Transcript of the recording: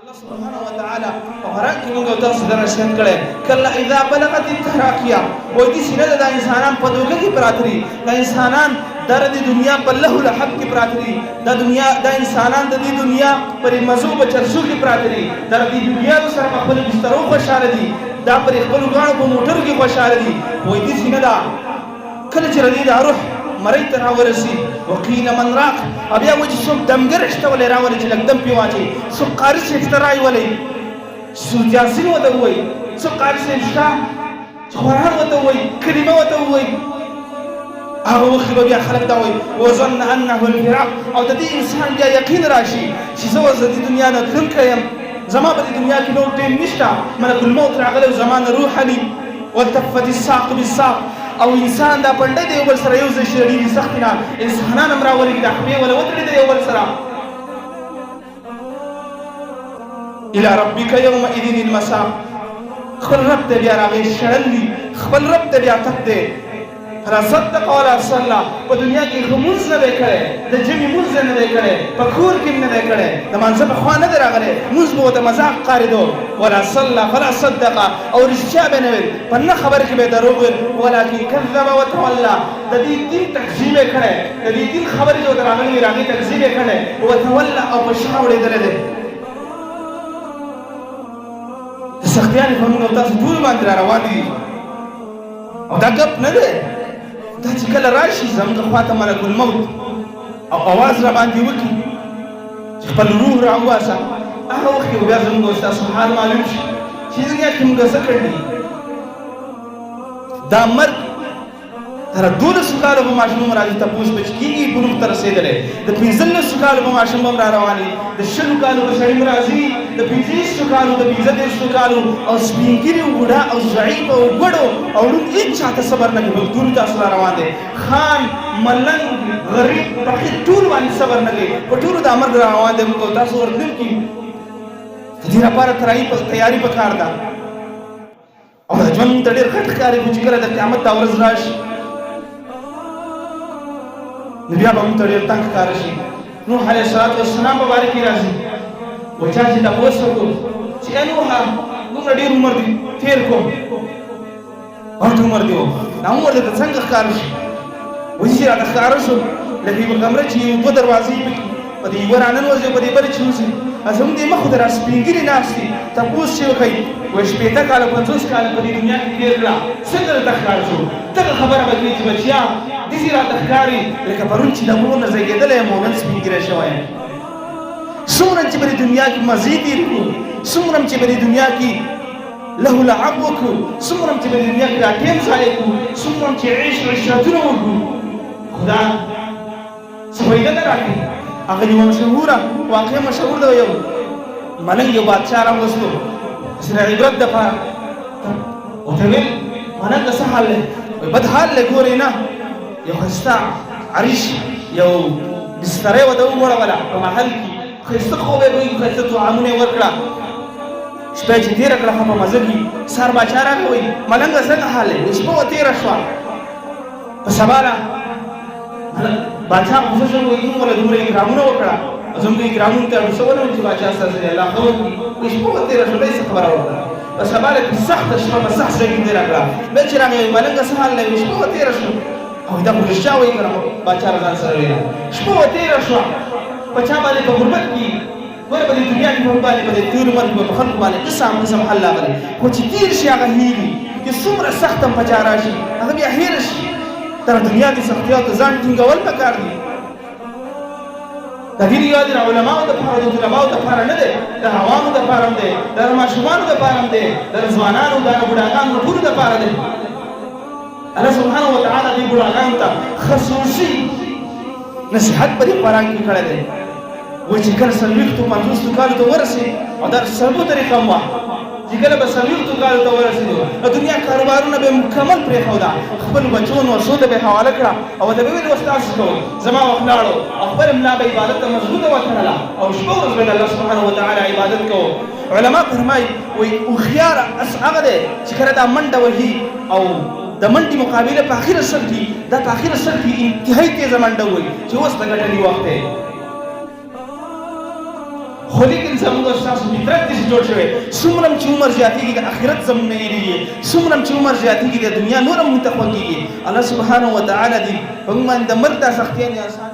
الله سبحانه وتعالى قرآن کې موږ تاسو درنښت کړي کله اذا بلغت التراقيا وې دي سینه د انسانان په دوګه کې پراتري د انسانان در دې دنیا په له الحب کې پراتري د دنیا د انسانان د دې دنیا پر مزو په چرشو کې پراتري در دې دنیا سره په خپل بسترو خوشاله دي دا پر خپل غاړو په موټر کې خوشاله دي وې دي سینه دا کله چې ردی دا روح مريت راورسي وقيل من راق ابي وجه سوق دمګر اشتول راولي چې لګدم پیواچي سوق قارس اختراعي ولي سو جاسين وته وي سوق قارس اشتا قرآن وته وي كلمه وته وي هغه وخت بیا خلک دا وي وظن انه الفراق او د دې انسان بیا یقین راشي چې زه د دنیا نه تلم کيم زما په دنیا کې نور ټیم نشته ملک الموت راغلی زمانه روحاني والتفت الساق بالساق او انسان دا پنده دی یو بل سره یو ځای شي ډېرې سختې نه انسانان هم راولي دا خپې ولا وتړي دی یو بل سره الى ربك يومئذ المساق خپل رب ته بیا راغی شړل دي خپل رب ته بیا تک دی فلا صدق ولا صلى په دنیا کې خموز نه دی کړی د جمعې مونځ نه دی کړی په کور کې نه دی کړی د مانځه په خوا نه دی راغلی مونځ به ورته مذاق ښکارېدو ولا صلى فلا صدق او رښتیا به نه ویل په نه خبره کې به یې دروغ ویل ولکن کذب وتولى د دې دین تکذیب یې کړی د دې دین خبرې چې ورته راغلې وي هغې تکذیب یې کړی وتولى او په شا وړېدلی دی د سختیانې په موږ او تاسو ټول باندې را روان دي او دا ګپ نه دی دا چې کله راشي زموږ خواته ملک الموت او اواز را باندې وکړي چې خپل روح راوباسه هغه وخت کې بیا زموږ او ستاسو حال معلوم شي چې دنیا کې موږ څه کړي دا مرګ تر 12 کالو په ماشوم راځي تاسو بچ کیږي بلوغ ته رسیدلې د 15 کالو په ماشوم هم را رواني د 10 کالو په سړی راځي د 15 کالو د 15 کالو او سپینګری وګړه او ضعیف او وګړو او نو هیڅ چاته صبر نه کوي ټول تاسو را روان دي خان ملنګ غریب په ټول باندې صبر نه کوي په ټول د امر را روان دي موږ تاسو ورته کی دې لپاره تیاری پکار ده او ژوند ته ډېر خټ کاری چې کله د قیامت د ورځ راشي بیا به موږ ته ډېر تنګ ښکاره شي نوح علیه السلام په باره کې راځي وایي چا چې تپوس وکړو چې ای نوحه دومره ډېر عمر دی تېر کوم غټ عمر دی دا عمر درته څنګه ښکاره شي وایي چې راته ښکاره شو لکه یوه کمره چې یو دوه دروازې پکې په دې یوه راننوځي په دې بلې چې وځي زموږ دې مخو ته را سپینګري ناست دي تپوس چې وکړي وایي 50 کاله 50 کاله په دې دنیا کې تېر کړه څنګه درته ښکاره شو دغه خبره به کوي چې بچیا داسې راته ښکاري لکه پرون چې له مور نه زېږېدلی یم او نن سپینګیری شوی یم څومره چې په دې دنیا کې مزې تېر کړو څومره چې په دې دنیا کې له لعب وکړو څومره چې په دې دنیا کې دا ټیم ضایع کړو څومره چې عیش عشرتونه وکړو خدا څه فایده نه راکوي هغه یوه مشهوره واقع مشهور ده یو ملنګ یو بادشاه راوستو سره عبرت دپاره ورته ویل ملنګه څه حال دی بد حال دی ګورې نه یو ښایسته عریش یو بستره یې ورته وغوړوله په محل کې ښایسته خوب یې وایي ښایسته طعامونه یې ورکړه شپه چې تېره کړه ښه په مزه کې سهار باچا راغی وایي ملنګه څنګه حال دی شپه وتېره شوه په سبا را باچا غوسه شو وایي موږ له دومره اکرامونه وکړه زموږ اکرامونو ته څه ونه وایي چې باچا ستاسو دی الله ښه وکړي شپه وتېره شوه څه خبره وکړه په سبا له سخته شپه په سخت ځای کې تېره کړه بیا چې راغی وایي ملنګه څه حال دی شپه وتېره شوه او دا خو رښتیا وایي که نه باچا له ځان سره ویله شپه وتېره شوه په چا باندې په غربت کې ګوره په دې دنیا کې موږ باندې په دې تېر عمر کې په خلکو باندې قسم قسم حل راغلی خو چې تېر شي هغه هېري چې څومره سخت هم په چا راشي هغه بیا هېره شي در دنیا کې سختیو ته ځان ټینګول پکار دي د دې یاد د علماو دپاره د طلباو دپاره نه دی د عوامو دپاره هم دی د ماشومانو دپاره هم دی د ځوانانو د بوډاګانو ټولو دپاره دی الله سبحانه وتعالی دې بوډاګانو ته خصوصي نصیحت په دې قرآن کې کړی دی وایي چې کله 40 کالو ته ورسېد او دا سلبو طریقه هم وه چې کله به 40 کالو ته ورسېدو د دنیا کاروبارونه به یې مکمل پرېښوده خپلو بچو نورسو ته به یې حواله کړه او ورته به ویل اوس تاسو کوئ زما وخت لاړو او خپله ملا به عبادت ته مضبوطه وتړله او شپه ورځ به د الله سبحانه وتعالی عبادت کوو علما فرمایي وایي هوښیار هغه دی چې کله دا منډه وهي او د منډې مقابله په اخره سر کې دا په اخره سر کې انتهایي تیزه منډه وایي چې اوس د ګټلي وخت دی خو لیکن زموږ ستاسو فطرت جوړ شوی څومره چې عمر زیاتېږي د آخرت زموږ نه هېرېږي څومره چې عمر زیاتېږي د دنیا نور هم موږ ته خوږېږي الله سبحانه وتعالی دې په موږ باندې د مرګ دا سختیانې آسان